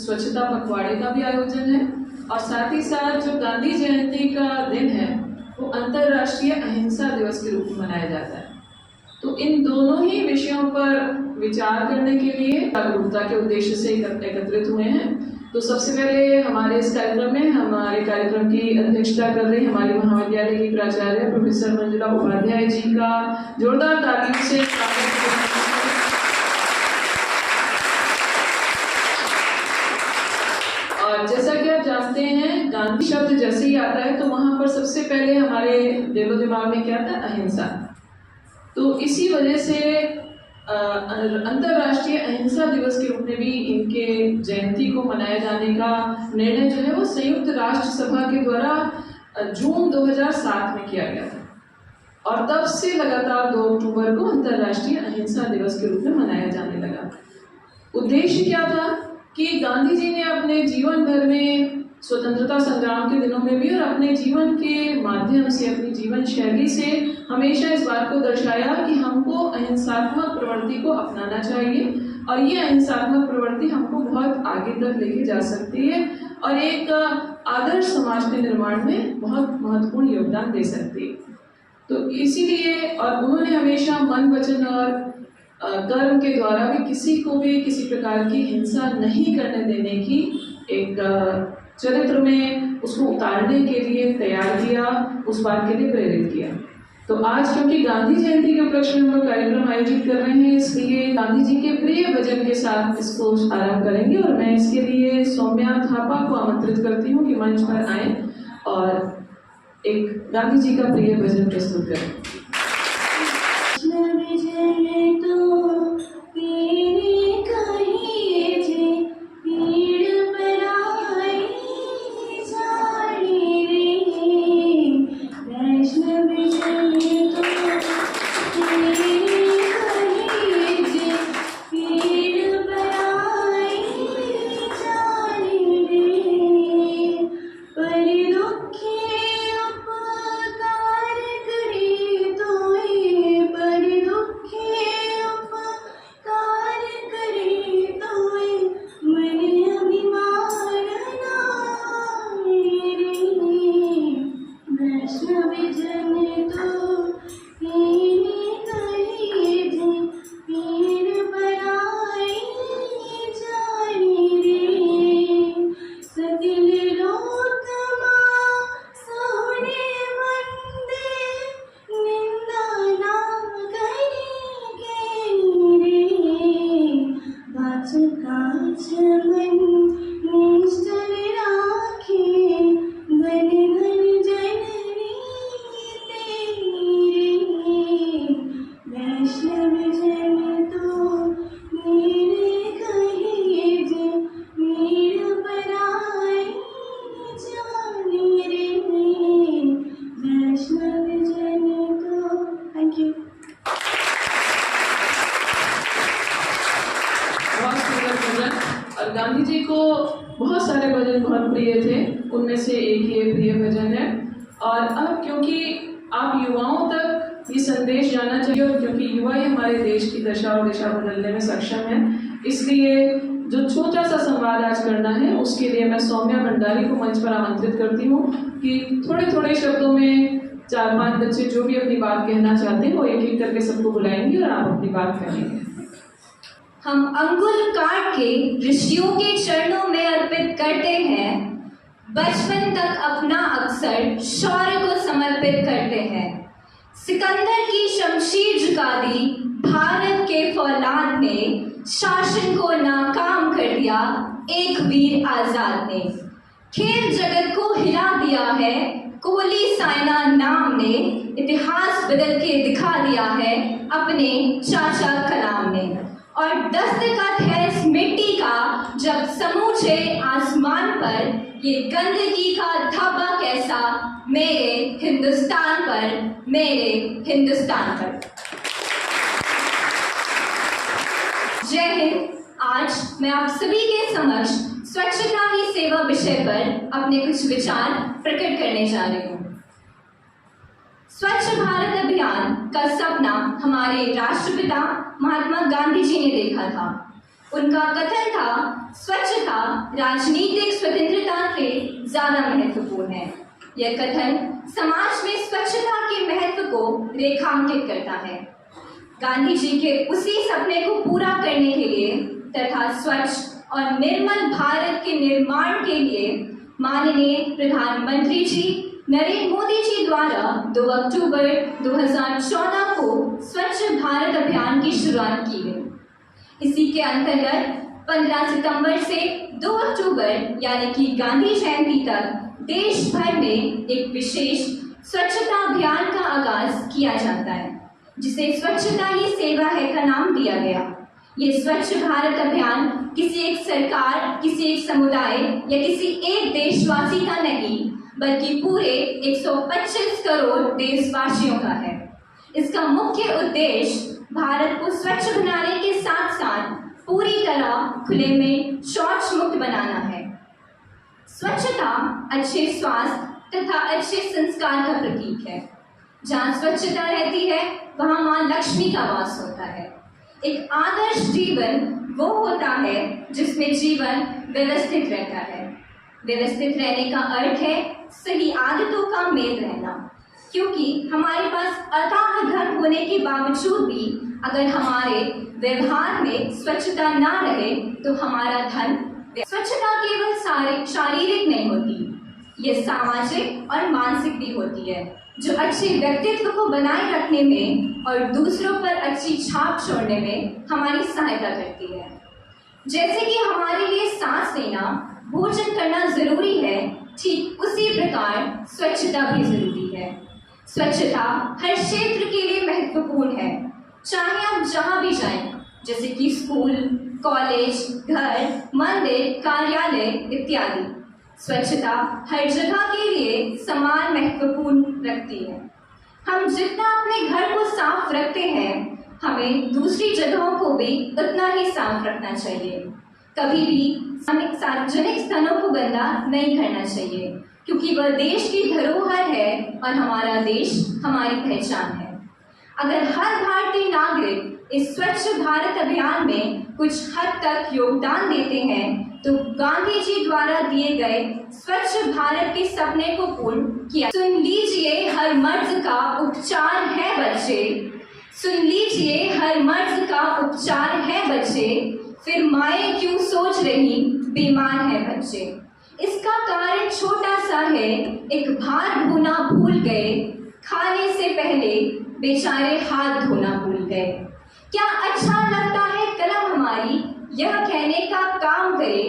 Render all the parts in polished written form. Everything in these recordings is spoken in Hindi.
स्वच्छता पखवाड़े का भी आयोजन है और साथ ही साथ जो गांधी जयंती का दिन है वो अंतर्राष्ट्रीय अहिंसा दिवस के रूप में मनाया जाता है। तो इन दोनों ही विषयों पर विचार करने के लिए जागरूकता के उद्देश्य से एकत्रित हुए हैं। तो सबसे पहले हमारे इस कार्यक्रम में हमारे कार्यक्रम की अध्यक्षता कर रही हमारी महाविद्यालय की प्राचार्य प्रोफेसर मंजुला उपाध्याय जी का जोरदार तालियों से स्वागत। और जैसा कि आप जानते हैं, गांधी शब्द जैसे ही आता है तो वहां पर सबसे पहले हमारे दिलो दिमाग में क्या आता है? अहिंसा। तो इसी वजह से अंतर्राष्ट्रीय अहिंसा दिवस के रूप में भी इनके जयंती को मनाए जाने का निर्णय जो है वो संयुक्त राष्ट्र सभा के द्वारा जून 2007 में किया गया था और तब से लगातार 2 अक्टूबर को अंतर्राष्ट्रीय अहिंसा दिवस के रूप में मनाया जाने लगा। उद्देश्य क्या था कि गांधी जी ने अपने जीवन भर में स्वतंत्रता संग्राम के दिनों में भी और अपने जीवन के माध्यम से, अपनी जीवन शैली से हमेशा इस बात को दर्शाया कि हमको अहिंसात्मक प्रवृत्ति को अपनाना चाहिए और ये अहिंसात्मक प्रवृत्ति हमको बहुत आगे तक लेके जा सकती है और एक आदर्श समाज के निर्माण में बहुत महत्वपूर्ण योगदान दे सकती है। तो इसीलिए और उन्होंने हमेशा मन, वचन और कर्म के द्वारा भी किसी को भी किसी प्रकार की हिंसा नहीं करने देने की एक चरित्र में उसको उतारने के लिए तैयार किया, उस बात के लिए प्रेरित किया। तो आज क्योंकि गांधी जयंती के उपलक्ष्य में हम लोग कार्यक्रम आयोजित कर रहे हैं, इसलिए गांधी जी के प्रिय भजन के साथ इसको आरंभ करेंगे और मैं इसके लिए सौम्या थापा को आमंत्रित करती हूँ कि मंच पर आए और एक गांधी जी का प्रिय भजन प्रस्तुत करें। गांधी जी को बहुत सारे भजन बहुत प्रिय थे, उनमें से एक ये प्रिय भजन है। और अब क्योंकि आप युवाओं तक ये संदेश जाना चाहिए और क्योंकि युवा ही हमारे देश की दशा और दिशा बदलने में सक्षम है, इसलिए जो छोटा सा संवाद आज करना है उसके लिए मैं सौम्या भंडारी को मंच पर आमंत्रित करती हूँ कि थोड़े थोड़े शब्दों में 4-5 बच्चे जो भी अपनी बात कहना चाहते हैं वो एक एक करके सबको बुलाएंगे और आप अपनी बात कहेंगे। हम अंगुल काट के ऋषियों के चरणों में अर्पित करते हैं, बचपन तक अपना अक्सर शौर्य को समर्पित करते हैं। सिकंदर की शमशीर झुका दी भारत के फौलाद ने, शासन को नाकाम कर दिया एक वीर आजाद ने। खेल जगत को हिला दिया है कोहली साइना नाम ने, इतिहास बदल के दिखा दिया है अपने चाचा कलाम ने। और दस्तखत है इस मिट्टी का जब समूचे आसमान पर, ये गंदगी का धब्बा कैसा मेरे हिंदुस्तान पर, मेरे हिंदुस्तान पर। जय हिंद। आज मैं आप सभी के समक्ष स्वच्छता ही सेवा विषय पर अपने कुछ विचार प्रकट करने जा रही हूँ। स्वच्छ भारत अभियान का सपना हमारे राष्ट्रपिता महात्मा गांधी जी ने देखा था। उनका कथन था, स्वच्छता राजनीतिक स्वतंत्रता से ज्यादा महत्वपूर्ण है। यह कथन समाज में स्वच्छता के महत्व को रेखांकित करता है। गांधी जी के उसी सपने को पूरा करने के लिए तथा स्वच्छ और निर्मल भारत के निर्माण के लिए माननीय प्रधानमंत्री जी नरेंद्र मोदी जी द्वारा 2 अक्टूबर 2014 को स्वच्छ भारत अभियान की शुरुआत की गई। इसी के अंतर्गत 15 सितंबर से 2 अक्टूबर यानी कि गांधी जयंती तक देश भर में एक विशेष स्वच्छता अभियान का आगाज किया जाता है, जिसे स्वच्छता ही सेवा है का नाम दिया गया। ये स्वच्छ भारत अभियान किसी एक सरकार, किसी एक समुदाय या किसी एक देशवासी का नहीं, बल्कि पूरे 125 करोड़ देशवासियों का है। इसका मुख्य उद्देश्य भारत को स्वच्छ बनाने के साथ साथ पूरी तरह खुले में शौच मुक्त बनाना है। स्वच्छता अच्छे स्वास्थ्य तथा अच्छे संस्कार का प्रतीक है। जहाँ स्वच्छता रहती है वहाँ माँ लक्ष्मी का वास होता है। एक आदर्श जीवन वो होता है जिसमें जीवन व्यवस्थित रहता है। व्यवस्थित रहने का अर्थ है सही आदतों का मेल रहना, क्योंकि हमारे पास अथाह धन होने के बावजूद भी अगर हमारे व्यवहार में स्वच्छता ना रहे तो हमारा धन। स्वच्छता केवल शारीरिक नहीं होती, ये सामाजिक और मानसिक भी होती है, जो अच्छे व्यक्तित्व को बनाए रखने में और दूसरों पर अच्छी छाप छोड़ने में हमारी सहायता करती है। जैसे कि हमारे लिए सांस लेना, भोजन करना जरूरी है, ठीक उसी प्रकार स्वच्छता भी जरूरी है। स्वच्छता हर क्षेत्र के लिए महत्वपूर्ण है, चाहे आप जहाँ भी जाएं, जैसे कि स्कूल, कॉलेज, घर, मंदिर, कार्यालय इत्यादि। स्वच्छता हर जगह के लिए समान महत्वपूर्ण रखती है। हम जितना अपने घर को साफ रखते हैं, हमें दूसरी जगहों को भी उतना ही साफ रखना चाहिए। कभी भी सार्वजनिक स्थलों को गंदा नहीं करना चाहिए, क्योंकि वह देश की धरोहर है और हमारा देश हमारी पहचान है। अगर हर भारतीय नागरिक इस स्वच्छ भारत अभियान में कुछ हद तक योगदान देते हैं, तो गांधी जी द्वारा दिए गए स्वच्छ भारत के सपने को पूर्ण किया। सुन लीजिए हर मर्ज का उपचार है बच्चे, सुन लीजिए हर मर्ज का उपचार है बच्चे, फिर माए क्यों सोच रही बीमार है बच्चे। इसका कारण छोटा सा है, एक भार ढोना भूल गए, खाने से पहले बेचारे हाथ धोना भूल गए। क्या अच्छा लगता है कलम हमारी यह कहने का काम करे,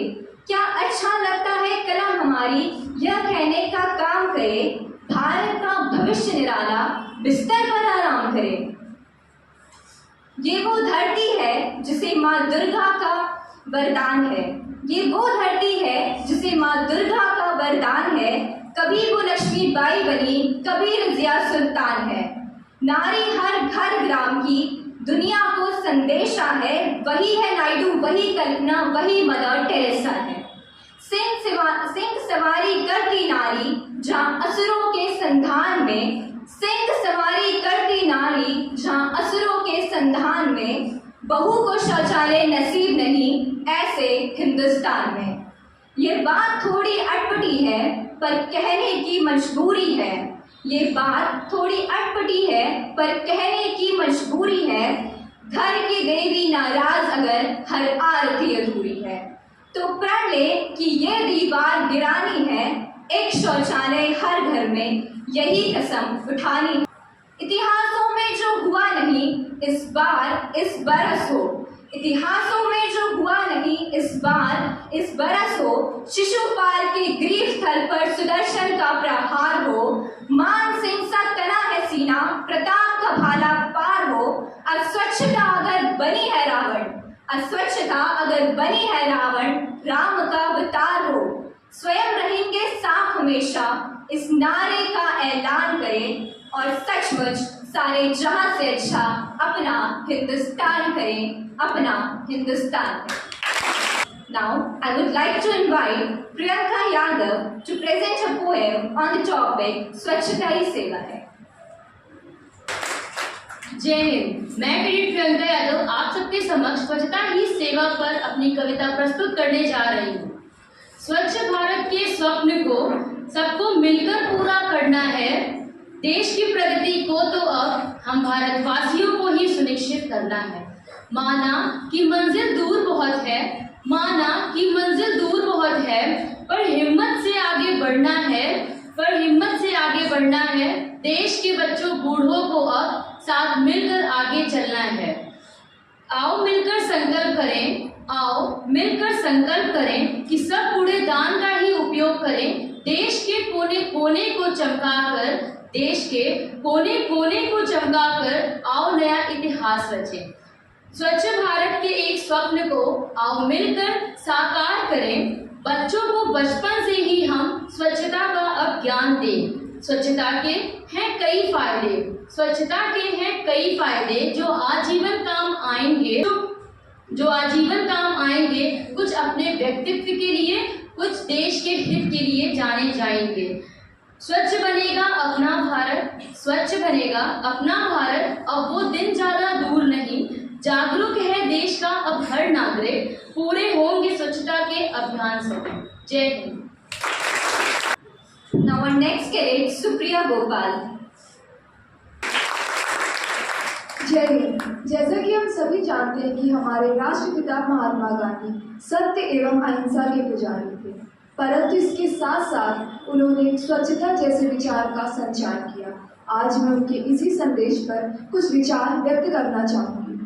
क्या अच्छा लगता है कलम हमारी यह कहने का काम करे, भारत का भविष्य निराला बिस्तर पर आराम करे। ये वो धरती है जिसे माँ दुर्गा का वरदान है, ये वो धरती है जिसे माँ दुर्गा का वरदान है। कभी वो लक्ष्मीबाई बनी, कभी रजिया सुल्तान है। नारी हर घर ग्राम की दुनिया को संदेशा है, वही है नायडू, वही कल्पना, वही मदर टेरेसा है। सिंह सवारी करती नारी जहाँ असुरों के संधान में, सिंह सवारी करती नारी जहाँ असुरों के संधान में, बहू को शौचालय नसीब नहीं ऐसे हिंदुस्तान में। ये बात थोड़ी अटपटी है पर कहने की मजबूरी है, ये बात थोड़ी अटपटी है पर कहने की मजबूरी है। घर की देवी नाराज अगर हर आरती अधूरी है, तो प्रण ले कि ये दीवार गिरानी है, एक शौचालय हर घर में यही कसम उठानी है। इतिहासों में जो हुआ नहीं इस बार इस बरस हो, इतिहासों में जो हुआ नहीं इस बार इस बरस हो, शिशुपाल के ग्रीव स्थल पर सुदर्शन का प्रहार हो, मान सिंह सा तना है सीना, प्रताप का भाला पार हो। अस्वच्छता अगर बनी है रावण, अस्वच्छता अगर बनी है रावण, राम का अवतार हो। स्वयं रहेंगे साफ हमेशा, इस नारे का ऐलान करें और सचमुच सारे जहां से अच्छा अपना हिंदुस्तान करें, अपना हिंदुस्तान करें। Now, I would like to invite Priyanka Yadav to present a poem on the topic स्वच्छता ही सेवा है। जय हिंद। मैं कैडेट प्रियंका यादव आप सबके समक्ष स्वच्छता ही सेवा पर अपनी कविता प्रस्तुत करने जा रही हूँ। स्वच्छ भारत के स्वप्न को सबको मिलकर पूरा करना है। देश की प्रगति को तो अब हम भारतवासियों को ही सुनिश्चित करना है। माना कि मंजिल दूर बहुत है, माना कि मंजिल दूर बहुत है, पर हिम्मत से आगे बढ़ना है, पर हिम्मत से आगे बढ़ना है। देश के बच्चों बूढ़ों को अब साथ मिलकर आगे चलना है। आओ मिलकर संकल्प करें, आओ मिलकर संकल्प करें कि सब कूड़ेदान का ही उपयोग करें। देश के कोने कोने को चमकाकर, देश के कोने कोने को चमकाकर आओ नया इतिहास रचें। स्वच्छ भारत के एक स्वप्न को आओ मिलकर साकार करें। बच्चों को बचपन से ही हम स्वच्छता का अब ज्ञान दें। स्वच्छता के हैं कई फायदे, स्वच्छता के हैं कई फायदे जो आजीवन काम आएंगे, जो आजीवन काम आएंगे। कुछ अपने व्यक्तित्व के लिए, कुछ देश के हित के लिए जाने जाएंगे। स्वच्छ बनेगा अपना भारत, स्वच्छ बनेगा अपना भारत। अब वो दिन ज्यादा दूर नहीं, जागरूक है देश का अब हर नागरिक। पूरे होंगे स्वच्छता के अभियान से। जय Hind. Now our next cadet Supriya Gopal. जय हिंद। जैसा कि हम सभी जानते हैं कि हमारे राष्ट्रपिता महात्मा गांधी सत्य एवं अहिंसा के पुजारी थे, परंतु इसके साथ साथ उन्होंने स्वच्छता जैसे विचार का संचार किया। आज मैं उनके इसी संदेश पर कुछ विचार व्यक्त करना चाहूँगी।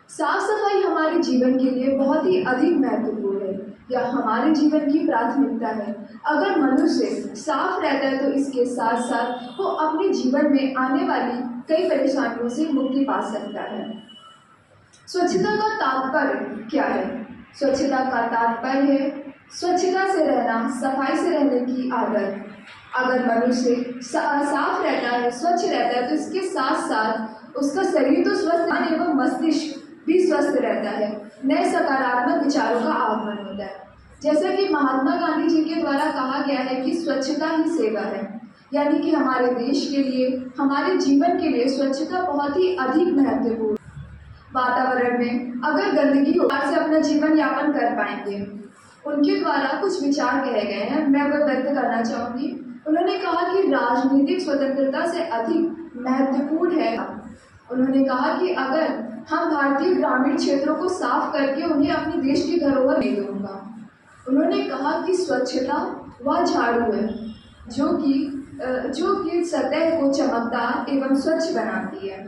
साफ सफाई हमारे जीवन के लिए बहुत ही अधिक महत्वपूर्ण है, यह हमारे जीवन की प्राथमिकता है। अगर मनुष्य साफ रहता है तो इसके साथ साथ वो अपने जीवन में आने वाली कई परेशानियों से मुक्ति पा सकता है। स्वच्छता का तात्पर्य क्या है? स्वच्छता का तात्पर्य है स्वच्छता से रहना, सफाई से रहने की आदत। अगर मनुष्य साफ रहता है, स्वच्छ रहता है तो इसके साथ साथ उसका शरीर तो स्वस्थ एवं मस्तिष्क भी स्वस्थ रहता है। नए सकारात्मक विचारों का आगमन होता है। जैसा कि महात्मा गांधी जी के द्वारा कहा गया है कि स्वच्छता ही सेवा है, यानी कि हमारे देश के लिए, हमारे जीवन के लिए स्वच्छता बहुत ही अधिक महत्वपूर्ण। वातावरण में अगर गंदगी हो से अपना जीवन यापन कर पाएंगे। उनके द्वारा कुछ विचार कहे गए हैं, मैं वो व्यक्त करना चाहूँगी। उन्होंने कहा कि राजनीतिक स्वतंत्रता से अधिक महत्वपूर्ण है। उन्होंने कहा कि अगर हम भारतीय ग्रामीण क्षेत्रों को साफ करके उन्हें अपने देश की धरोहर नहीं दूंगा। उन्होंने कहा कि स्वच्छता वह झाड़ू है जो कि सतह को चमकदार एवं स्वच्छ बनाती है।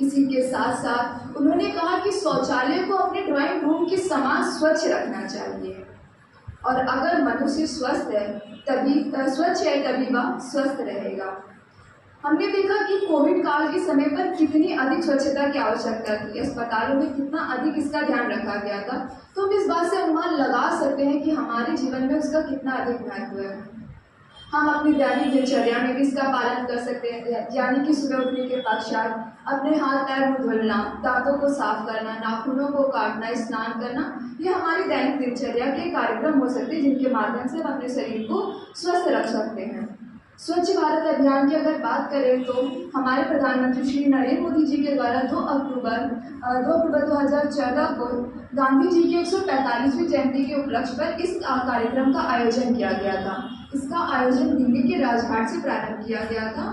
इसी के साथ साथ उन्होंने कहा कि शौचालय को अपने ड्राइंग रूम के समान स्वच्छ रखना चाहिए, और अगर मनुष्य स्वच्छ है तभी वह स्वस्थ रहेगा। हमने देखा कि कोविड काल के समय पर कितनी अधिक स्वच्छता की आवश्यकता थी, अस्पतालों में कितना अधिक इसका ध्यान रखा गया था। तो हम इस बात से अनुमान लगा सकते हैं कि हमारे जीवन में उसका कितना अधिक महत्व है। हम अपनी दैनिक दिनचर्या में भी इसका पालन कर सकते हैं, यानी कि सुबह उठने के पश्चात अपने हाथ पैर मुँह धुलना, दांतों को साफ करना, नाखूनों को काटना, स्नान करना, ये हमारी दैनिक दिनचर्या के कार्यक्रम हो सकते हैं जिनके माध्यम से हम अपने शरीर को स्वस्थ रख सकते हैं। स्वच्छ भारत अभियान की अगर बात करें तो हमारे प्रधानमंत्री श्री नरेंद्र मोदी जी के द्वारा 2 अक्टूबर 2014 को गांधी जी की 145वीं जयंती के उपलक्ष्य पर इस कार्यक्रम का आयोजन किया गया था। इसका आयोजन दिल्ली के राजघाट से प्रारंभ किया गया था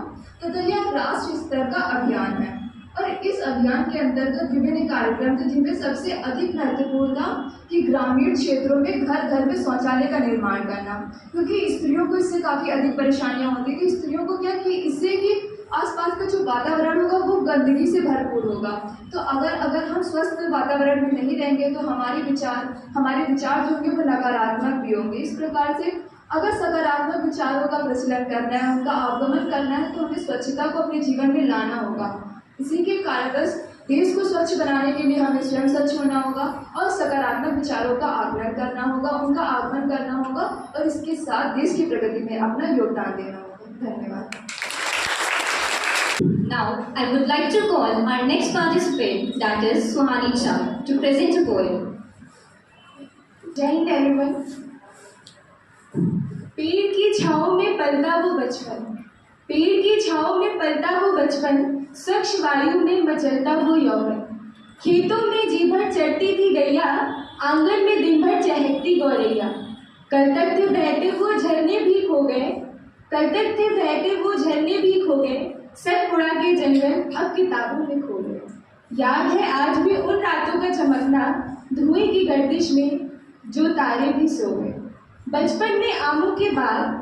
तथा यह राष्ट्रीय स्तर का अभियान है। और इस अभियान के अंतर्गत विभिन्न कार्यक्रम थे, जिनमें सबसे अधिक महत्वपूर्ण था कि ग्रामीण क्षेत्रों में घर घर में शौचालय का निर्माण करना, क्योंकि स्त्रियों को इससे काफ़ी अधिक परेशानियां होती थी। स्त्रियों को क्या कि इससे कि आसपास का जो वातावरण होगा वो गंदगी से भरपूर होगा। तो अगर हम स्वस्थ वातावरण में नहीं रहेंगे तो हमारे विचार जो होंगे वो नकारात्मक भी होंगे। इस प्रकार से अगर सकारात्मक विचारों का प्रचलन करना है, उनका अवगमन करना है, तो हमें स्वच्छता को अपने जीवन में लाना होगा। इसी के कारणवश देश को स्वच्छ बनाने के लिए हमें स्वयं स्वच्छ होना होगा और सकारात्मक विचारों का आग्रह करना होगा, उनका आगमन करना होगा और इसके साथ देश की प्रगति में अपना योगदान देना होगा। धन्यवाद। Now I would like to call our next participant, that is Suhani Shah, to present a poem. जय हिंद एवरीवन। पेड़ की छाँव में पलता वो बचपन, पेड़ की छाँव में पलता वो बचपन, स्वच्छ वायु में मचलता वो यौवन। खेतों में जी भर चरती थी गैया, आंगन में दिन भर चहकती गौरैया। कल तक थे बहते वो झरने भी खो गए, कल तक थे बहते वो झरने भी खो गए, सतपुड़ा के जंगल अब किताबों में खो गए। याद है आज भी उन रातों का चमकना, धुएं की गर्दिश में जो तारे भी सो गए। बचपन में आमों के बाग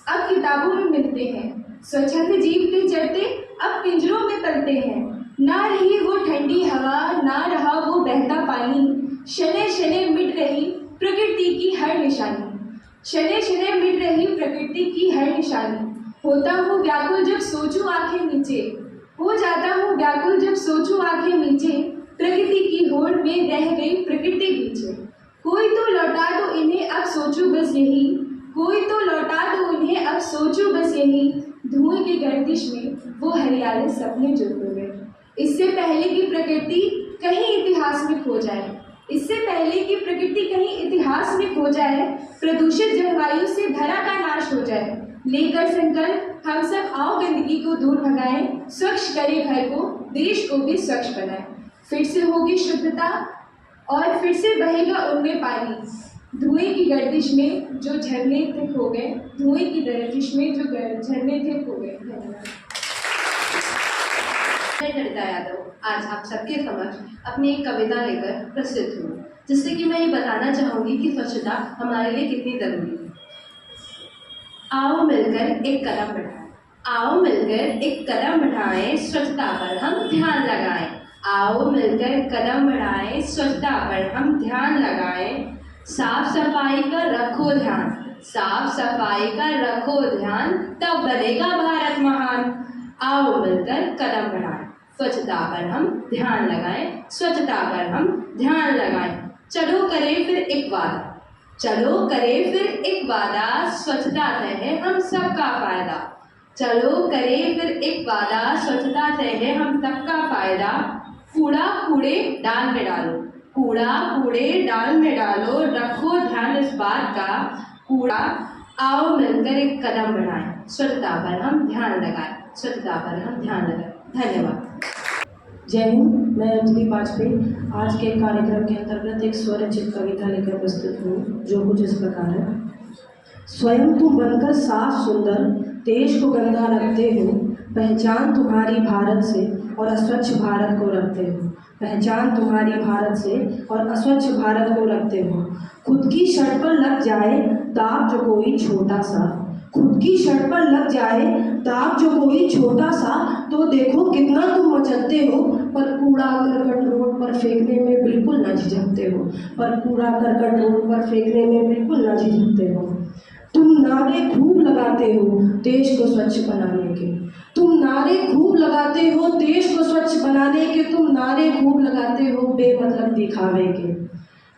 अब किताबों में मिलते हैं, स्वच्छंद जीव के चरते अब पिंजरों में पलते हैं। ना रही वो ठंडी हवा, ना रहा वो बहता पानी, शनै शनै मिट रही प्रकृति की हर निशानी, शनै शनै मिट रही प्रकृति की हर निशानी। होता हूँ व्याकुल जब सोचूं आंखें नीचे, हो जाता हूँ व्याकुल जब सोचूं आंखें नीचे, प्रकृति की होड़ में रह गई प्रकृति पीछे। कोई तो लौटा दो इन्हें अब सोचूं बस यही, कोई तो लौटा दो इन्हें अब सोचूं बस यही, धुएं की गर्दिश में वो हरियाले सपने जो खो गए। इससे पहले कि प्रकृति कहीं इतिहास में खो जाए, इससे पहले कि प्रकृति कहीं इतिहास में खो जाए, प्रदूषित जलवायु से धरा का नाश हो जाए, लेकर संकल्प हम सब आओ गंदगी को दूर भगाएं, स्वच्छ करें घर को, देश को भी स्वच्छ बनाएं। फिर से होगी शुद्धता और फिर से बहेगा उनमें पानी, धुएं की गर्दिश में जो झरने थे खो गए, धुएं की गर्दिश में जो झरने थे खो गए। धन्यवाद। मैं कविता यादव आज आप सबके समक्ष अपनी एक कविता लेकर प्रस्तुत हूँ, जिससे कि मैं ये बताना चाहूँगी कि स्वच्छता हमारे लिए कितनी ज़रूरी है। आओ मिलकर एक कदम बढ़ाएं, आओ मिलकर एक कदम बढ़ाएं, स्वच्छता पर हम ध्यान लगाएं। आओ मिलकर कदम बढ़ाएं, स्वच्छता पर हम ध्यान लगाएं। साफ सफाई का रखो ध्यान, साफ सफाई का रखो ध्यान, तब बनेगा भारत महान। आओ मिलकर कदम बढ़ाएं, स्वच्छता पर हम ध्यान लगाएं, स्वच्छता पर हम ध्यान लगाएं। चलो करें फिर एक वादा, चलो करें फिर एक वादा, स्वच्छता से है हम सबका फायदा। चलो करें फिर एक वादा, स्वच्छता से है हम सबका फायदा। कूड़ा कूड़े डाल में डालो, कूड़ा कूड़े डाल में डालो, रखो ध्यान इस बात का। कूड़ा आओ मिलकर एक कदम बढ़ाएं, स्वच्छता पर हम ध्यान लगाएं, स्वच्छता पर हम ध्यान लगाएं। धन्यवाद। जय हिंद। मैं अंजलि वाजपेयी आज के कार्यक्रम के अंतर्गत एक स्वरचित कविता लेकर प्रस्तुत हूँ, जो कुछ इस प्रकार है। स्वयं तुम बनकर साफ सुंदर देश को गंदा रखते हो, पहचान तुम्हारी भारत से और अस्वच्छ भारत को रखते हो, पहचान तुम्हारी भारत से और अस्वच्छ भारत को रखते हो। खुद की शर्ट पर लग जाए दाग जो कोई छोटा सा, खुद की शर्ट पर लग जाए दाग जो कोई छोटा सा, तो देखो कितना तुम मचलते हो, पर कूड़ा करकट रोड पर फेंकने में बिल्कुल न झिझकते हो, पर कूड़ा करकट रोड पर फेंकने में बिल्कुल न झिझकते हो। तुम नारे खूब लगाते हो देश को स्वच्छ बनाने के, तुम नारे खूब लगाते हो देश को स्वच्छ बनाने के, तुम नारे खूब लगाते हो बेमतलब दिखावे के।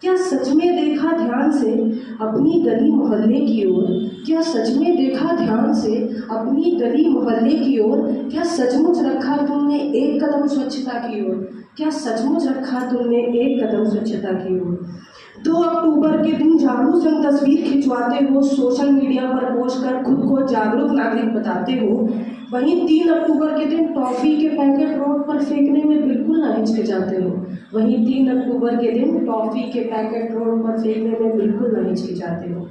क्या सच में देखा ध्यान से अपनी गली मोहल्ले की ओर, क्या सच में देखा ध्यान से अपनी गली मोहल्ले की ओर, क्या सचमुच रखा तुमने एक कदम स्वच्छता की ओर, क्या सचमुच रखा तुमने एक कदम स्वच्छता की ओर। 2 अक्टूबर के दिन झाड़ू संग तस्वीर खिंचवाते हो, सोशल मीडिया पर पोस्ट कर खुद को जागरूक नागरिक बताते हो, वहीं 3 अक्टूबर के दिन टॉफ़ी के पैकेट रोड पर फेंकने में बिल्कुल न हिचकिचाते हो, वहीं 3 अक्टूबर के दिन टॉफ़ी के पैकेट रोड पर फेंकने में बिल्कुल न हिचकिचाते हो।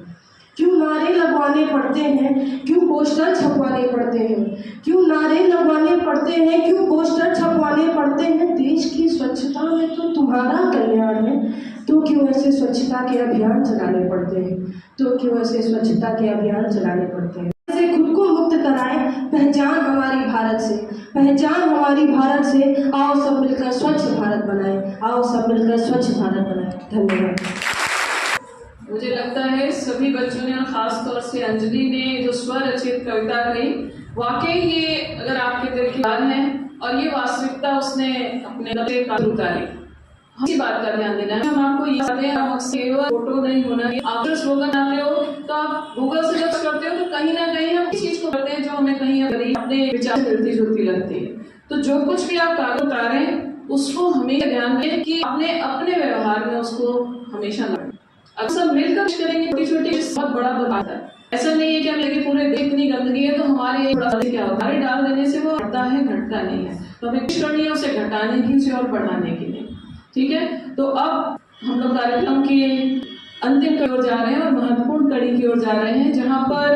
क्यों नारे लगवाने पड़ते हैं, क्यों पोस्टर छपवाने पड़ते हैं, क्यों नारे लगवाने पड़ते हैं, क्यों पोस्टर छपवाने पड़ते हैं। देश की स्वच्छता में तो तुम्हारा कल्याण है, तो क्यों ऐसे स्वच्छता के अभियान चलाने पड़ते हैं, तो क्यों ऐसे स्वच्छता के अभियान चलाने पड़ते हैं। ऐसे खुद को मुक्त कराएं, पहचान हमारी भारत से, पहचान हमारी भारत से। आओ सब मिलकर स्वच्छ भारत बनाएं, आओ सब मिलकर स्वच्छ भारत बनाएं। धन्यवाद। मुझे लगता है सभी बच्चों ने और ख़ास तौर से अंजलि ने जो स्वरचित कविता कही, वाकई ये अगर आपके दिल की बात है और ये वास्तविकता उसने अपने से उतारी। इसी बात का ध्यान देना है। हम आपको ये बताते हैं, हम केवल फोटो नहीं होना, आप जो स्लोगन आते हो तो आप गूगल से सर्च करते हो तो कहीं ना कहीं हम इस चीज़ को करते हैं जो हमें कहीं अपने विचार मिलती जुलती लगती है। तो जो कुछ भी आप कागज उतारें उसको हमेशा ध्यान दें कि आपने अपने व्यवहार में उसको हमेशा लाएं। अब सब मिलकर करेंगे, छोटी छोटी बहुत बड़ा बात है। ऐसा नहीं है कि हम लगे पूरे देश इतनी गंदगी है तो हमारे क्या होता है, डाल देने से वो हटता है, घटता नहीं है। तो हमें कोशिश करनी है उसे घटाने की, उसे और बढ़ाने के लिए। ठीक है, तो अब हम लोग कार्यक्रम के अंतिम की ओर जा रहे हैं और महत्वपूर्ण कड़ी की ओर जा रहे हैं, जहाँ पर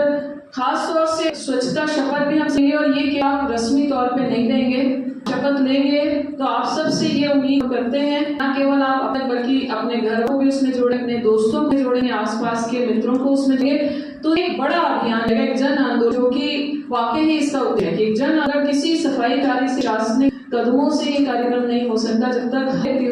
खास तौर से स्वच्छता शपथ भी हम लेंगे। और ये कि आप रस्मी तौर पे नहीं लेंगे, शपथ लेंगे तो आप सबसे ये उम्मीद करते हैं न केवल आप अपने बल्कि अपने घर को भी उसमें जोड़े, अपने दोस्तों को जोड़ेंगे, आसपास के मित्रों को उसमें जोड़ेंगे। तो एक बड़ा अभियान है, एक जन आंदोलन, जो कि वाकई ही इसका उद्देश्य है कि एक जन अगर किसी सफाई कार्य से शासनिक कदमों से ये कार्यक्रम नहीं हो सकता, जब तक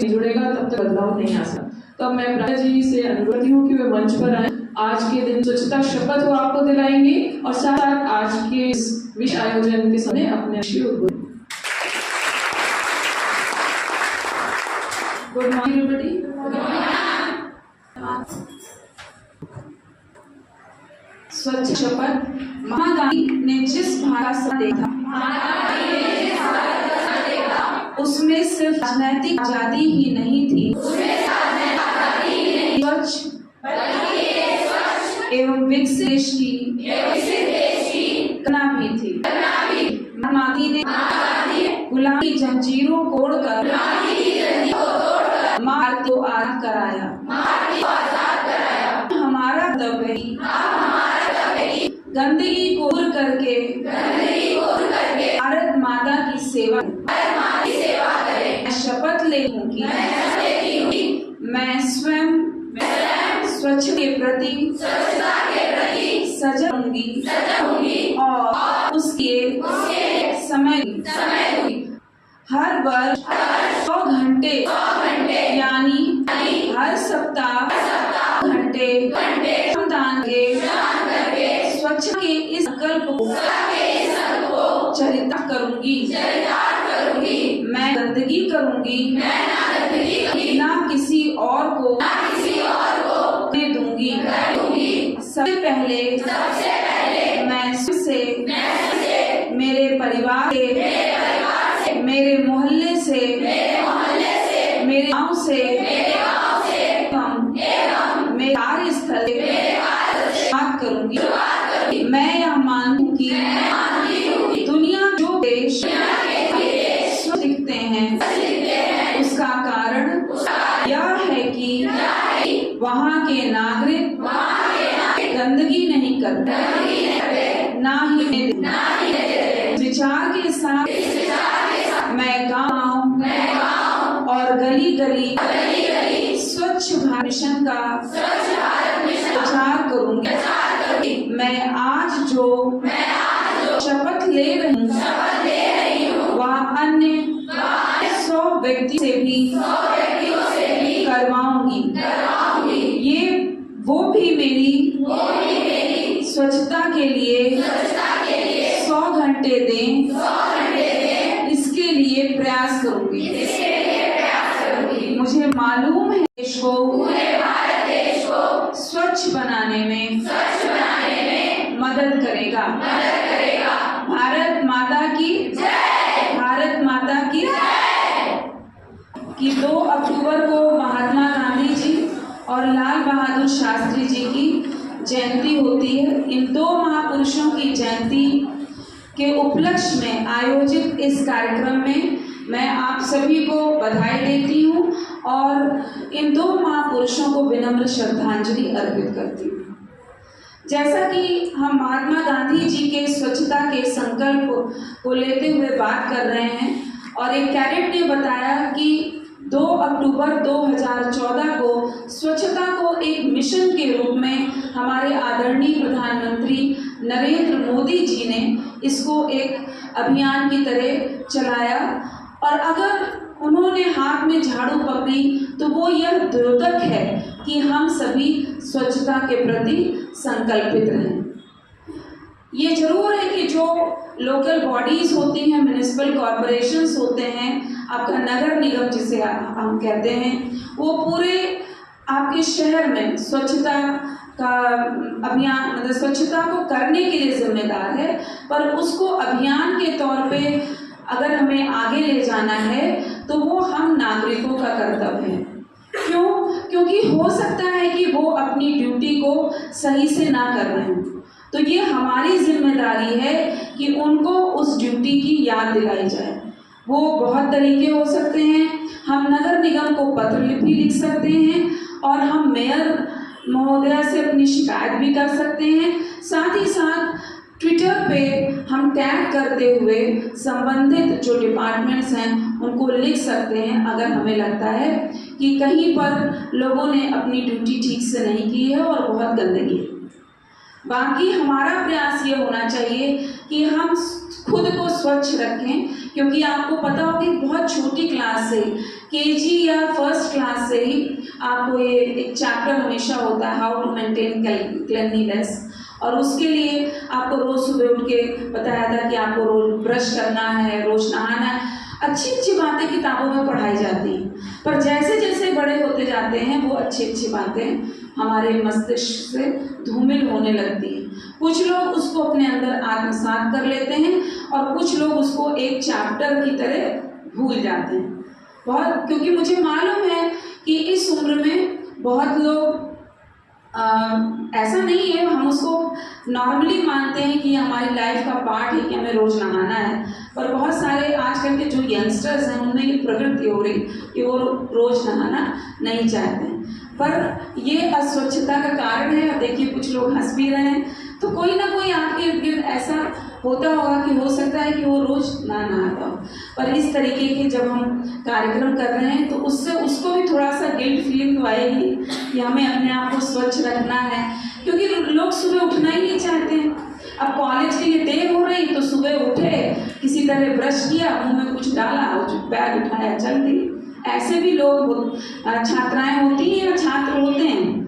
जुड़ेगा तब तक बदलाव नहीं आ सकता। तो मैं प्राचा जी से अनुरोध हूँ कि वे मंच पर आए, आज के दिन स्वच्छता शपथ वो आपको दिलाएंगे और साथ साथ आज के इस विश्व आयोजन के समय अपने उद्बोधन। Good morning everybody. स्वच्छ शपथ। महात्मा गांधी ने जिस भारत का देखा उसमें सिर्फ राजनैतिक आजादी ही नहीं थी, स्वच्छ एवं विकसित देश की कल्पना भी थी। महात्मा गांधी ने गुलामी की जंजीरों को तोड़कर भारत को आजाद कराया। हमारा कर्तव्य गंदगी को दूर करके भारत माता की सेवा करें। शपथ लेती हूँ कि मैं स्वयं स्वच्छ के प्रति सजग होंगी और उसके समय हर वर्ष 100 घंटे यानी हर सप्ताह घंटे दान के स्वच्छ के इस संकल्प को चरितार्थ करूंगी। मैं गंदगी करूंगी ना किसी और को दूंगी। सबसे पहले मैं से मेरे परिवार से, मेरे मोहल्ले से, मेरे गांव से मेरे कार्यस्थल बात करूंगी। मैं यह मानती हूँ कि दुनिया जो देश दिखते हैं उसका कारण यह है कि वहाँ के नागरिक गंदगी नहीं करते, ना ही विचार के साथ मैं गांव और गली गली स्वच्छ भारत मिशन का प्रचार करूंगी। मैं आज जो शपथ ले रही हूँ वह अन्य 100 व्यक्ति से भी करवाऊंगी। ये वो भी मेरी स्वच्छता के लिए 100 घंटे दें, इसके लिए प्रयास करूंगी। मुझे मालूम है देश को स्वच्छ बनाने में मदद करेगा। भारत माता की जय। भारत माता की जय। कि 2 अक्टूबर को महात्मा गांधी जी और लाल बहादुर शास्त्री जी की जयंती होती है। इन 2 महापुरुषों की जयंती के उपलक्ष्य में आयोजित इस कार्यक्रम में मैं आप सभी को बधाई देती हूँ और इन 2 महापुरुषों को विनम्र श्रद्धांजलि अर्पित करती हूँ। जैसा कि हम महात्मा गांधी जी के स्वच्छता के संकल्प को लेते हुए बात कर रहे हैं और एक कैडेट ने बताया कि 2 अक्टूबर 2014 को स्वच्छता को एक मिशन के रूप में हमारे आदरणीय प्रधानमंत्री नरेंद्र मोदी जी ने इसको एक अभियान की तरह चलाया और अगर उन्होंने हाथ में झाड़ू पकड़ी तो वो यह द्योतक है कि हम सभी स्वच्छता के प्रति संकल्पित रहें। ये जरूर है कि जो लोकल बॉडीज होती हैं, म्युनिसिपल कॉरपोरेशंस होते हैं, आपका नगर निगम जिसे हम कहते हैं, वो पूरे आपके शहर में स्वच्छता का अभियान मतलब स्वच्छता को करने के लिए जिम्मेदार है, पर उसको अभियान के तौर पे अगर हमें आगे ले जाना है तो वो हम नागरिकों का कर्तव्य है। क्यों? क्योंकि हो सकता है कि वो अपनी ड्यूटी को सही से ना कर रहे हों। तो ये हमारी जिम्मेदारी है कि उनको उस ड्यूटी की याद दिलाई जाए। वो बहुत तरीके हो सकते हैं, हम नगर निगम को पत्र भी लिख सकते हैं और हम मेयर महोदया से अपनी शिकायत भी कर सकते हैं। साथ ही साथ ट्विटर पे हम टैग करते हुए संबंधित जो डिपार्टमेंट्स हैं उनको लिख सकते हैं अगर हमें लगता है कि कहीं पर लोगों ने अपनी ड्यूटी ठीक से नहीं की है और बहुत गंदगी है। बाकी हमारा प्रयास ये होना चाहिए कि हम खुद को स्वच्छ रखें, क्योंकि आपको पता हो कि बहुत छोटी क्लास से केजी या फर्स्ट क्लास से ही आपको ये एक चैप्टर हमेशा होता है, हाउ टू मेंटेन क्लीनलीनेस, और उसके लिए आपको रोज़ सुबह उठ के बताया था कि आपको रोज़ ब्रश करना है, रोज़ नहाना है। अच्छी अच्छी बातें किताबों में पढ़ाई जाती हैं, पर जैसे जैसे बड़े होते जाते हैं वो अच्छी अच्छी बातें हमारे मस्तिष्क से धूमिल होने लगती हैं। कुछ लोग उसको अपने अंदर आत्मसात कर लेते हैं और कुछ लोग उसको एक चैप्टर की तरह भूल जाते हैं। बहुत, क्योंकि मुझे मालूम है कि इस उम्र में बहुत लोग ऐसा नहीं है, हम उसको नॉर्मली मानते हैं कि हमारी लाइफ का पार्ट है कि हमें रोज़ नहाना है, पर बहुत सारे आजकल के जो यंगस्टर्स हैं उनमें ये प्रवृत्ति हो रही कि वो रोज़ नहाना नहीं चाहते हैं। पर ये अस्वच्छता का कारण है। अब देखिए कुछ लोग हंस भी रहे हैं, तो कोई ना कोई आपके इर्द गिर्द ऐसा होता होगा कि हो सकता है कि वो रोज़ ना नहाता हो। पर इस तरीके के जब हम कार्यक्रम कर रहे हैं तो उससे उसको भी थोड़ा सा गिल्ट फीलिंग तो आएगी कि हमें अपने आप को स्वच्छ रखना है, क्योंकि लोग सुबह उठना ही नहीं चाहते हैं। अब कॉलेज के लिए देर हो रही तो सुबह उठे, किसी तरह ब्रश किया, मुंह में कुछ डाला और बैग उठाया, चल दिए। ऐसे भी लोग छात्राएं होती हैं या छात्र होते हैं।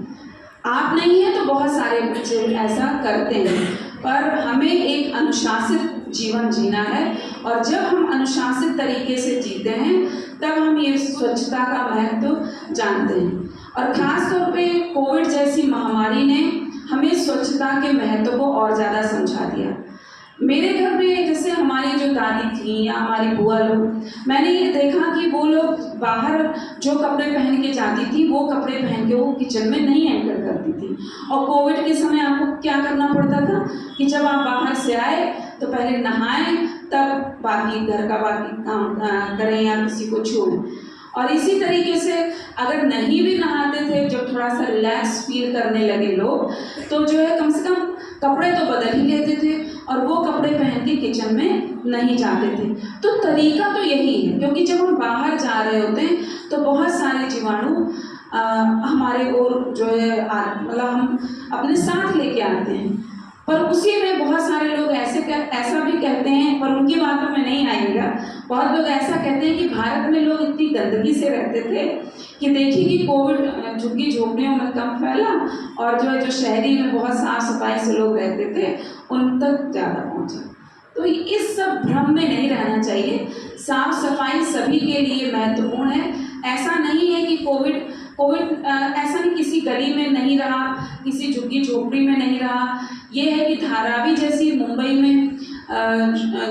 आप नहीं हैं तो बहुत सारे बच्चे ऐसा करते हैं, पर हमें एक अनुशासित जीवन जीना है, और जब हम अनुशासित तरीके से जीते हैं तब हम ये स्वच्छता का महत्व जानते हैं। और ख़ास तौर पे कोविड जैसी महामारी ने हमें स्वच्छता के महत्व को और ज़्यादा समझा दिया। मेरे घर में जैसे हमारी जो दादी थी या हमारी बुआ लोग, मैंने ये देखा कि वो लोग बाहर जो कपड़े पहन के जाती थी वो कपड़े पहन के वो किचन में नहीं एंटर करती थी। और कोविड के समय आपको क्या करना पड़ता था कि जब आप बाहर से आए तो पहले नहाएं, तब बाकी घर का बाकी काम करें या किसी को छोड़ें। और इसी तरीके से अगर नहीं भी नहाते थे, जब थोड़ा सा रिलैक्स फील करने लगे लोग, तो जो है कम से कम कपड़े तो बदल ही लेते थे और वो कपड़े पहन के किचन में नहीं जाते थे। तो तरीका तो यही है, क्योंकि जब हम बाहर जा रहे होते हैं तो बहुत सारे जीवाणु हमारे ओर जो है मतलब हम अपने साथ लेके आते हैं। पर उसी में बहुत सारे लोग ऐसा भी कहते हैं, पर उनकी बातों में नहीं आएगा। बहुत लोग ऐसा कहते हैं कि भारत में लोग इतनी गंदगी से रहते थे कि देखिए कि कोविड झुग्गी झोपड़ियों में कम फैला, और जो शहरी में बहुत साफ सफाई से लोग रहते थे उन तक ज़्यादा पहुंचा। तो इस सब भ्रम में नहीं रहना चाहिए। साफ सफाई सभी के लिए महत्वपूर्ण है। ऐसा नहीं है कि कोविड ऐसा नहीं किसी गली में नहीं रहा, किसी झुग्गी झोपड़ी में नहीं रहा। ये है कि धारावी जैसी मुंबई में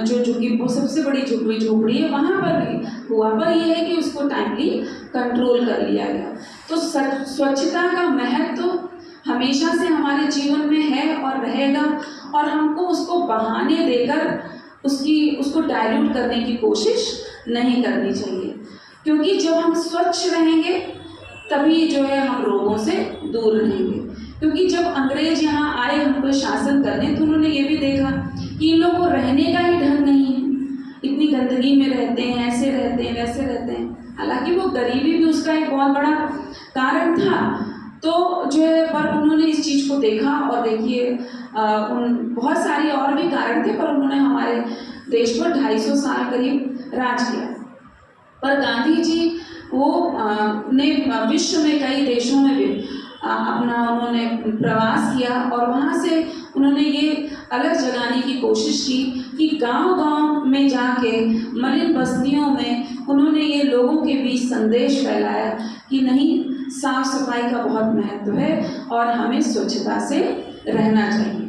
जो झुग्गी, वो सबसे बड़ी झुग्गी झोपड़ी है, वहाँ पर भी हुआ, पर यह है कि उसको टाइमली कंट्रोल कर लिया गया। तो स्वच्छता का महत्व हमेशा से हमारे जीवन में है और रहेगा, और हमको उसको बहाने देकर उसको डाइल्यूट करने की कोशिश नहीं करनी चाहिए। क्योंकि जब हम स्वच्छ रहेंगे तभी जो है हम रोगों से दूर रहेंगे। क्योंकि जब अंग्रेज यहाँ आए हमको शासन करने, तो उन्होंने ये भी देखा कि इन लोगों को रहने का ही ढंग नहीं है, इतनी गंदगी में रहते हैं, ऐसे रहते हैं, वैसे रहते हैं। हालांकि वो गरीबी भी उसका एक बहुत बड़ा कारण था। तो जो है पर उन्होंने इस चीज़ को देखा, और देखिए बहुत सारी और भी कारण थे, पर उन्होंने हमारे देश पर 250 साल करीब राज किया। पर गांधी जी ने विश्व में कई देशों में भी उन्होंने प्रवास किया, और वहाँ से उन्होंने ये अलग जगाने की कोशिश की कि गांव-गांव में जाके मलिन बस्तियों में उन्होंने ये लोगों के बीच संदेश फैलाया कि नहीं, साफ सफाई का बहुत महत्व है और हमें स्वच्छता से रहना चाहिए।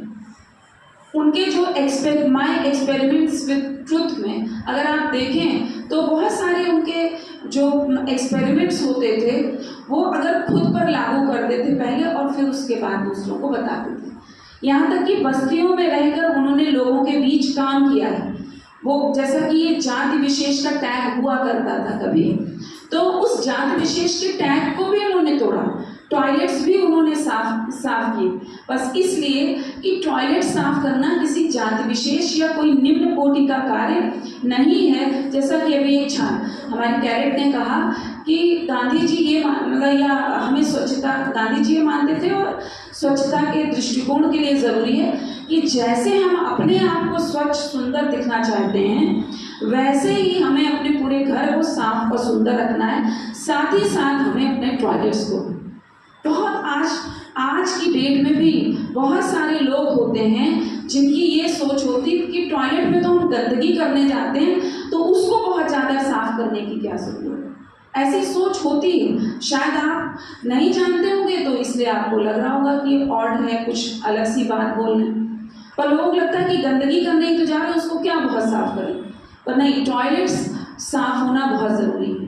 उनके जो माय एक्सपेरिमेंट्स विद ट्रुथ में अगर आप देखें तो बहुत सारे उनके जो एक्सपेरिमेंट्स होते थे वो अगर खुद पर लागू करते थे पहले, और फिर उसके बाद दूसरों को बताते थे। यहाँ तक कि बस्तियों में रहकर उन्होंने लोगों के बीच काम किया है। वो जैसा कि ये जाति विशेष का टैग हुआ करता था कभी, तो उस जाति विशेष के टैग को भी उन्होंने तोड़ा। टॉयलेट्स भी उन्होंने साफ किए, बस इसलिए कि टॉयलेट साफ करना किसी जाति विशेष या कोई निम्न कोटि का कार्य नहीं है। जैसा कि अभी एक हमारे कैडेट ने कहा कि गांधी जी ये मतलब या हमें स्वच्छता, गांधी जी ये मानते थे और स्वच्छता के दृष्टिकोण के लिए ज़रूरी है कि जैसे हम अपने आप को स्वच्छ सुंदर दिखना चाहते हैं, वैसे ही हमें अपने पूरे घर को साफ और सुंदर रखना है। साथ ही साथ हमें अपने टॉयलेट्स को बहुत आज की डेट में भी बहुत सारे लोग होते हैं जिनकी ये सोच होती है कि टॉयलेट में तो हम गंदगी करने जाते हैं तो उसको बहुत ज़्यादा साफ करने की क्या जरूरत है। ऐसी सोच होती है, शायद आप नहीं जानते होंगे तो इसलिए आपको लग रहा होगा कि ऑड है, कुछ अलग सी बात बोल रहे हैं, पर लोगों को लगता है कि गंदगी करने ही तो जा रहे हैं, उसको क्या बहुत साफ करें। पर नहीं, टॉयलेट्स साफ होना बहुत ज़रूरी है।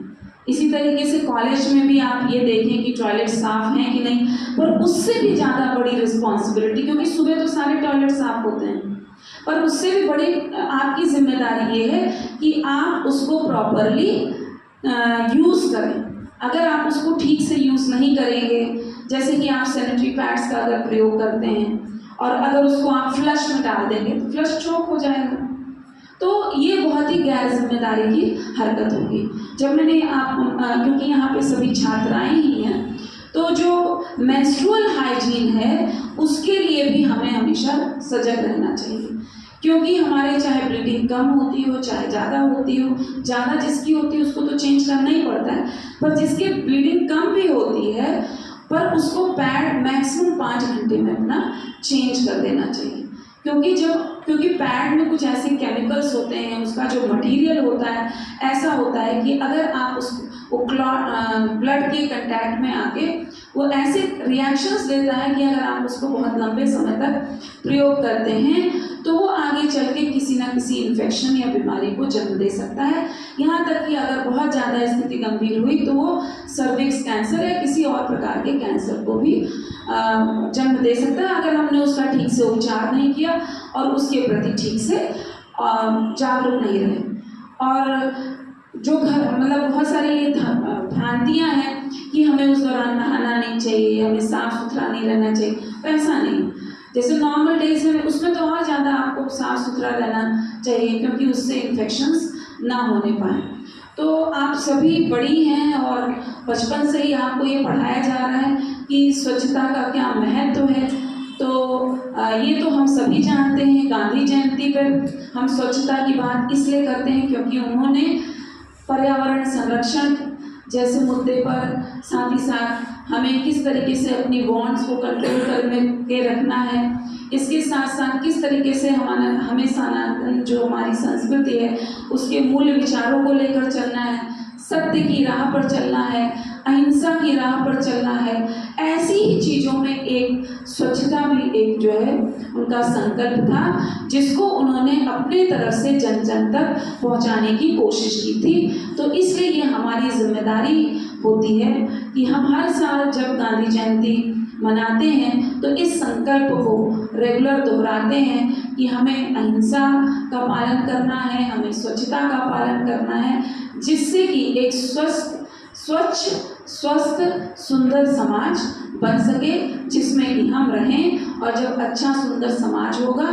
इसी तरीके से कॉलेज में भी आप ये देखें कि टॉयलेट साफ हैं कि नहीं, पर उससे भी ज़्यादा बड़ी रिस्पॉन्सिबिलिटी, क्योंकि सुबह तो सारे टॉयलेट साफ होते हैं, पर उससे भी बड़ी आपकी जिम्मेदारी ये है कि आप उसको प्रॉपरली यूज़ करें। अगर आप उसको ठीक से यूज़ नहीं करेंगे, जैसे कि आप सैनिटरी पैड्स का अगर प्रयोग करते हैं और अगर उसको आप फ्लश में डाल देंगे तो फ्लश चौक हो जाएगा, तो ये बहुत ही गैर जिम्मेदारी की हरकत होगी। जब मैंने क्योंकि यहाँ पे सभी छात्राएं ही हैं, तो जो मेंस्ट्रुअल हाइजीन है उसके लिए भी हमें हमेशा सजग रहना चाहिए, क्योंकि हमारे चाहे ब्लीडिंग कम होती हो चाहे ज़्यादा होती हो, ज़्यादा जिसकी होती है उसको तो चेंज करना ही पड़ता है, पर जिसकी ब्लीडिंग कम भी होती है पर उसको पैड मैक्सिमम 5 घंटे में अपना चेंज कर देना चाहिए। क्योंकि पैड में कुछ ऐसे केमिकल्स होते हैं, उसका जो मटेरियल होता है ऐसा होता है कि अगर आप वो ब्लड के कंटैक्ट में आके वो ऐसे रिएक्शंस देता है कि अगर आप उसको बहुत लंबे समय तक प्रयोग करते हैं तो वो आगे चल के किसी ना किसी इन्फेक्शन या बीमारी को जन्म दे सकता है। यहाँ तक कि अगर बहुत ज़्यादा स्थिति गंभीर हुई तो वो सर्विक्स कैंसर या किसी और प्रकार के कैंसर को भी जन्म दे सकता है, अगर हमने उसका ठीक से उपचार नहीं किया और उसके प्रति ठीक से जागरूक नहीं रहे। और जो मतलब बहुत सारी भ्रांतियाँ हैं कि हमें उस दौरान नहाना नहीं चाहिए, हमें साफ़ सुथरा नहीं रहना चाहिए, ऐसा नहीं। जैसे नॉर्मल डेज में उसमें तो और ज़्यादा आपको साफ़ सुथरा रहना चाहिए, क्योंकि उससे इन्फेक्शंस ना होने पाए। तो आप सभी बड़ी हैं और बचपन से ही आपको ये पढ़ाया जा रहा है कि स्वच्छता का क्या महत्व है, तो ये तो हम सभी जानते हैं। गांधी जयंती पर हम स्वच्छता की बात इसलिए करते हैं क्योंकि उन्होंने पर्यावरण संरक्षण जैसे मुद्दे पर, साथ ही साथ हमें किस तरीके से अपनी वॉन्ट्स को कंट्रोल करके रखना है, इसके साथ साथ किस तरीके से हमें सनातन जो हमारी संस्कृति है उसके मूल विचारों को लेकर चलना है, सत्य की राह पर चलना है, अहिंसा की राह पर चलना है। ऐसी ही चीज़ों में एक स्वच्छता भी एक जो है उनका संकल्प था, जिसको उन्होंने अपने तरफ से जन जन तक पहुंचाने की कोशिश की थी। तो इसलिए ये हमारी जिम्मेदारी होती है कि हम हर साल जब गांधी जयंती मनाते हैं तो इस संकल्प को रेगुलर दोहराते हैं कि हमें अहिंसा का पालन करना है, हमें स्वच्छता का पालन करना है, जिससे कि एक स्वच्छ स्वस्थ सुंदर समाज बन सके जिसमें कि हम रहें। और जब अच्छा सुंदर समाज होगा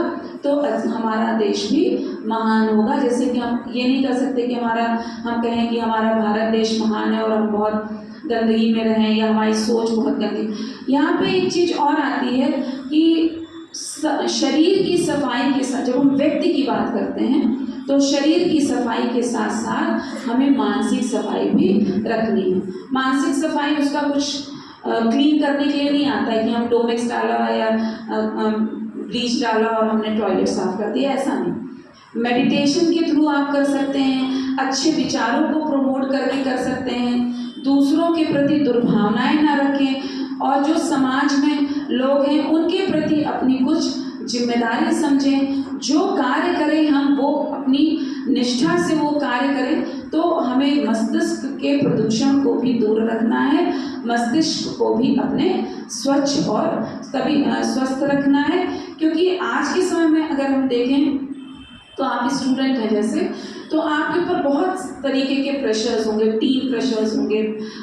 तो हमारा देश भी महान होगा। जैसे कि हम ये नहीं कर सकते कि हम कहें कि हमारा भारत देश महान है और हम बहुत गंदगी में रहें या हमारी सोच बहुत गंदी। यहाँ पे एक चीज़ और आती है कि शरीर की सफाई के साथ जब हम व्यक्ति की बात करते हैं तो शरीर की सफाई के साथ साथ हमें मानसिक सफाई भी रखनी है। मानसिक सफाई उसका कुछ क्लीन करने के लिए नहीं आता है कि हम डोमेक्स डाला या ब्लीच डाला और हमने टॉयलेट साफ कर दिया, ऐसा नहीं। मेडिटेशन के थ्रू आप कर सकते हैं, अच्छे विचारों को प्रमोट करके कर सकते हैं, दूसरों के प्रति दुर्भावनाएं ना रखें और जो समाज में लोग हैं उनके प्रति अपनी कुछ जिम्मेदारी समझें। जो कार्य करें हम वो अपनी निष्ठा से वो कार्य करें। तो हमें मस्तिष्क के प्रदूषण को भी दूर रखना है, मस्तिष्क को भी अपने स्वच्छ और तभी स्वस्थ रखना है। क्योंकि आज के समय में अगर हम देखें तो आप स्टूडेंट हैं जैसे, तो आपके ऊपर बहुत तरीके के प्रेशर्स होंगे, टीम प्रेशर्स होंगे,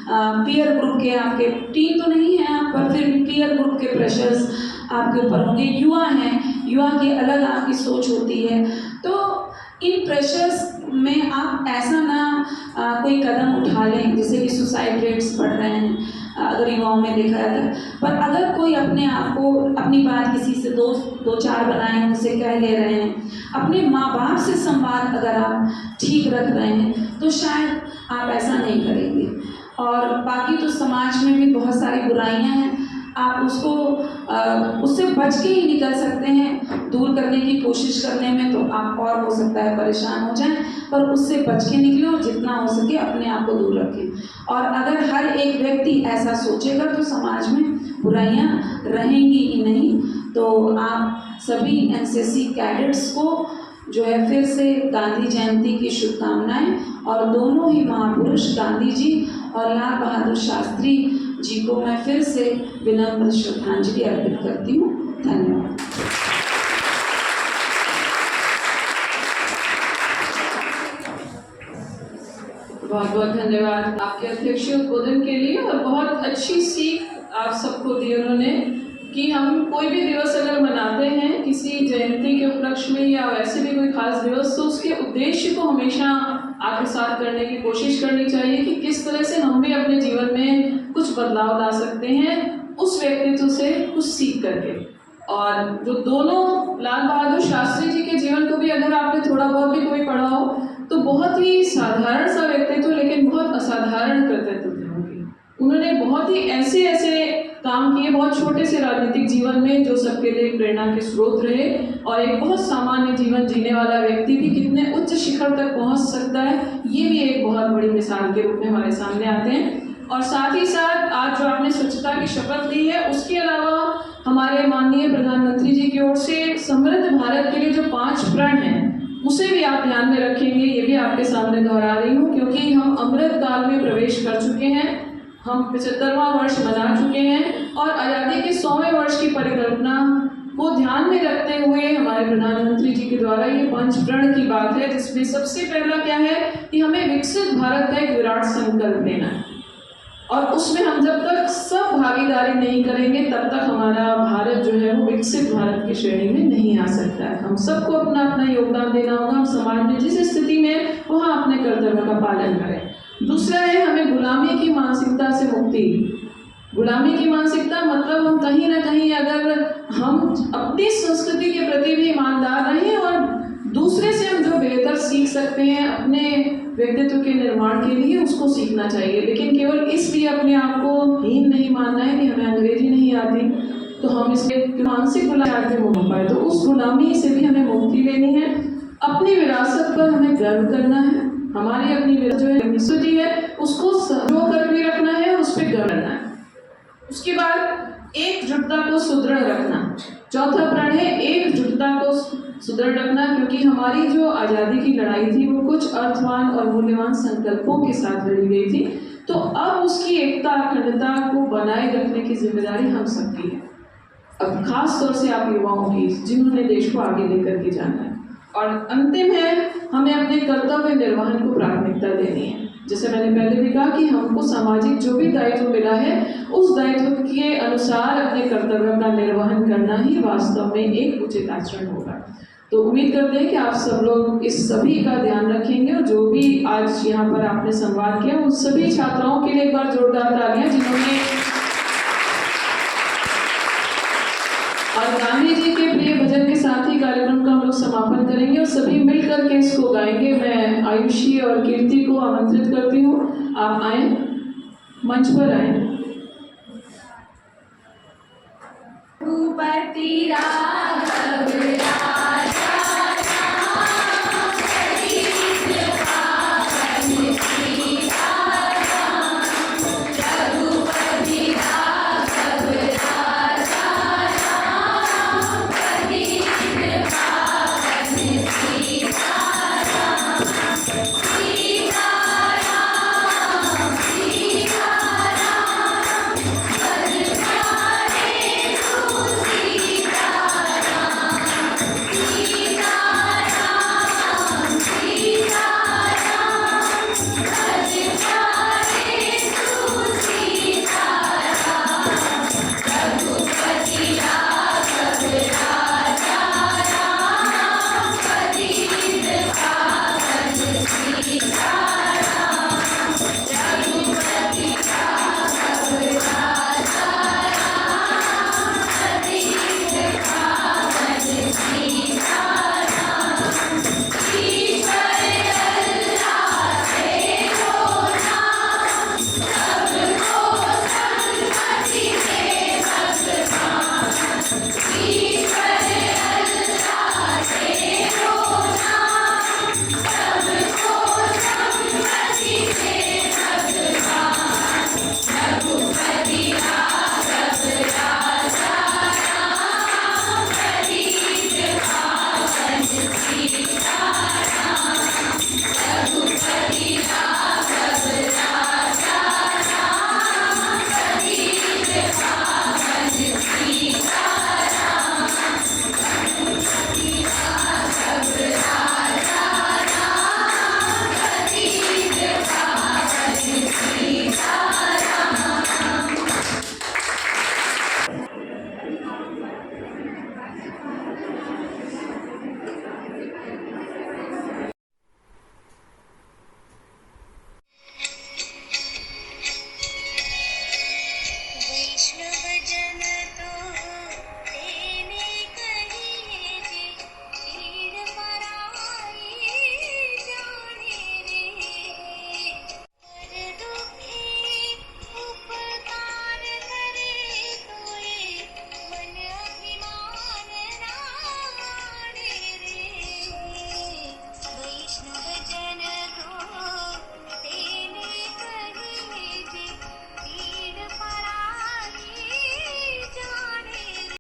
पीयर ग्रुप के, आपके टीम तो नहीं है आप पर फिर भी पीयर ग्रुप के प्रेशर्स आपके ऊपर होंगे। युवा हैं, युवा की अलग आपकी सोच होती है। तो इन प्रेशर्स में आप ऐसा ना कोई कदम उठा लें जैसे कि सुसाइड रेट्स बढ़ रहे हैं अगर युवाओं में देखा जाता है। पर अगर कोई अपने आप को अपनी बात किसी से दो चार बनाए उनसे कह ले रहे हैं, अपने माँ बाप से संवाद अगर आप ठीक रख रहे हैं तो शायद आप ऐसा नहीं करेंगे। और बाकी तो समाज में भी बहुत सारी बुराइयां हैं, आप उससे बच के ही निकल सकते हैं। दूर करने की कोशिश करने में तो आप और हो सकता है परेशान हो जाएं, पर उससे बच के निकलें और जितना हो सके अपने आप को दूर रखें। और अगर हर एक व्यक्ति ऐसा सोचेगा तो समाज में बुराइयां रहेंगी ही नहीं। तो आप सभी एनसीसी कैडेट्स को जो है फिर से गांधी जयंती की शुभकामनाएं, और दोनों ही महापुरुष गांधी जी और लाल बहादुर शास्त्री जी को मैं फिर से विनम्र श्रद्धांजलि अर्पित करती हूँ। धन्यवाद। बहुत बहुत धन्यवाद आपके अध्यक्षीय उद्बोधन के लिए। और बहुत अच्छी सीख आप सबको दी उन्होंने कि हम कोई भी दिवस अगर मनाते हैं किसी जयंती के उपलक्ष्य में या वैसे भी कोई खास दिवस, तो उसके उद्देश्य को हमेशा आत्मसात करने की कोशिश करनी चाहिए कि किस तरह से हम भी अपने जीवन में कुछ बदलाव ला सकते हैं उस व्यक्तित्व से कुछ सीख करके। और जो दोनों लाल बहादुर शास्त्री जी के जीवन को भी अगर आपने थोड़ा बहुत भी कोई पढ़ा हो तो बहुत ही साधारण सा व्यक्तित्व लेकिन बहुत असाधारण कर्तव्य थे उनके। उन्होंने बहुत ही ऐसे काम किए बहुत छोटे से राजनीतिक जीवन में जो सबके लिए प्रेरणा के स्रोत रहे, और एक बहुत सामान्य जीवन जीने वाला व्यक्ति भी कितने उच्च शिखर तक पहुंच सकता है, ये भी एक बहुत बड़ी मिसाल के रूप में हमारे सामने आते हैं। और साथ ही साथ आज जो आपने स्वच्छता की शपथ ली है, उसके अलावा हमारे माननीय प्रधानमंत्री जी की ओर से समृद्ध भारत के लिए जो 5 प्रण हैं उसे भी आप ध्यान में रखेंगे, ये भी आपके सामने दोहरा रही हूँ। क्योंकि हम अमृत काल में प्रवेश कर चुके हैं, हम 75वां वर्ष मना चुके हैं, और आज़ादी के 100वें वर्ष की परिकल्पना को ध्यान में रखते हुए हमारे प्रधानमंत्री जी के द्वारा ये 5 प्रण की बात है, जिसमें सबसे पहला क्या है कि हमें विकसित भारत का एक विराट संकल्प लेना है। और उसमें हम जब तक सब भागीदारी नहीं करेंगे तब तक हमारा भारत जो है वो विकसित भारत की श्रेणी में नहीं आ सकता है। हम सबको अपना अपना योगदान देना होगा। हम समाज में जिस स्थिति में वहाँ अपने कर्तव्य का पालन करें। दूसरा है हमें गुलामी की मानसिकता से मुक्ति। गुलामी की मानसिकता मतलब हम कहीं ना कहीं अगर हम अपनी संस्कृति के प्रति भी ईमानदार रहें और दूसरे से हम जो बेहतर सीख सकते हैं अपने व्यक्तित्व के निर्माण के लिए उसको सीखना चाहिए, लेकिन केवल इसलिए अपने आप को हीन नहीं मानना है कि हमें अंग्रेजी नहीं आती तो हम इसके मानसिक गुलामी में हो पाए। तो उस गुलामी से भी हमें मुक्ति लेनी है। अपनी विरासत पर हमें गर्व करना है। हमारी अपनी जो है संस्कृति है उसको संजो कर भी रखना है, उस पर गर्व करना है। उसके बाद एकजुटता को सुदृढ़ रखना। चौथा प्रण है एकजुटता को सुदृढ़ रखना, क्योंकि हमारी जो आज़ादी की लड़ाई थी वो कुछ अर्थवान और मूल्यवान संकल्पों के साथ लड़ी गई थी। तो अब उसकी एकता अखंडता को बनाए रखने की जिम्मेदारी हम सबकी है, अब खास तौर से आप युवाओं की, जिन्होंने देश को आगे लेकर के जाना है। और अंतिम है हमें अपने कर्तव्य निर्वहन को प्राथमिकता देनी है। जैसे मैंने पहले भी कहा कि हमको सामाजिक जो भी दायित्व मिला है उस दायित्व के अनुसार अपने कर्तव्य का निर्वहन करना ही वास्तव में एक उचित आचरण होगा। तो उम्मीद करते हैं कि आप सब लोग इस सभी का ध्यान रखेंगे, और जो भी आज यहाँ पर आपने संवाद किया उन सभी छात्राओं के लिए एक बार जोरदार तालियां जिन्होंने, और गांधी जी के प्रिय भजन के साथ ही कार्यक्रम का हम लोग समापन करेंगे और सभी मिल करके इसको गाएंगे। मैं आयुषी और कीर्ति को आमंत्रित करती हूँ, आप आए, मंच पर आए। रघुपति राघव